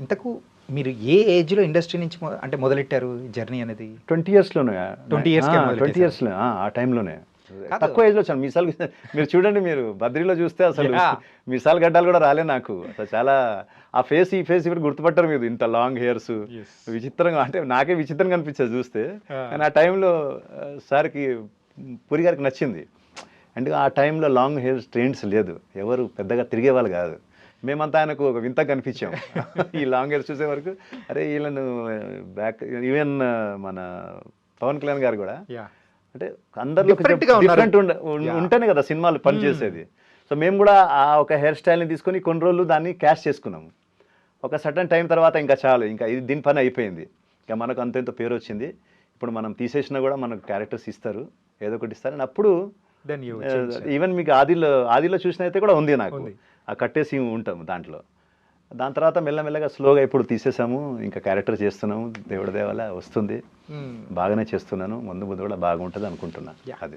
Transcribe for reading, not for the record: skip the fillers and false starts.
ఇంతకు మీరు ఏ ఏజ్లో ఇండస్ట్రీ నుంచి అంటే మొదలెట్టారు జర్నీ అనేది? 20 ఇయర్స్లోనే 20 years కే 20 ఇయర్స్లో ఆ టైంలోనే కాదు. తక్కువ ఏజ్లో వచ్చాను. మీసాలు మీరు చూడండి, మీరు బద్రీలో చూస్తే అసలు Yeah. మీసాలు గడ్డాలు కూడా రాలే నాకు. అసలు చాలా ఆ ఫేస్ ఈ ఫేస్ ఇప్పుడు గుర్తుపట్టారు మీరు, ఇంత లాంగ్ హెయిర్స్ విచిత్రంగా, అంటే నాకే విచిత్రంగా అనిపించేది చూస్తే. కానీ ఆ టైంలో సార్కి పూరి గారికి నచ్చింది. అంటే ఆ టైంలో లాంగ్ హెయిర్స్ ట్రెండ్స్ లేదు, ఎవరు పెద్దగా తిరిగేవాళ్ళు కాదు. మేమంతా ఆయనకు ఒక వింత కనిపించాం ఈ లాంగ్ హెయిర్స్ చూసే వరకు. అరే వీళ్ళను బ్యాక్, ఈవెన్ మన పవన్ కళ్యాణ్ గారు కూడా అంటే అందరిలో డిఫరెంట్ ఉంటేనే కదా సినిమాలు పనిచేసేది. సో మేము కూడా ఆ ఒక హెయిర్ స్టైల్ని తీసుకొని కొన్ని రోజులు దాన్ని క్యాష్ చేసుకున్నాము. ఒక సర్టన్ టైం తర్వాత ఇంకా చాలు, ఇంకా ఇది దీని పని అయిపోయింది, ఇంకా మనకు అంత పేరు వచ్చింది. ఇప్పుడు మనం తీసేసినా కూడా మనకు క్యారెక్టర్స్ ఇస్తారు, ఏదో ఒకటి ఇస్తారు. అప్పుడు ఈవెన్ మీకు ఆదిలో చూసినైతే కూడా ఉంది నాకు, ఆ కట్టేసి ఉంటాము దాంట్లో. దాని తర్వాత మెల్లమెల్లగా స్లోగా ఇప్పుడు తీసేసాము, ఇంకా క్యారెక్టర్ చేస్తున్నాము. దేవుడి దేవాల వస్తుంది, బాగానే చేస్తున్నాను. ముందు కూడా బాగుంటుంది అనుకుంటున్నాను. అది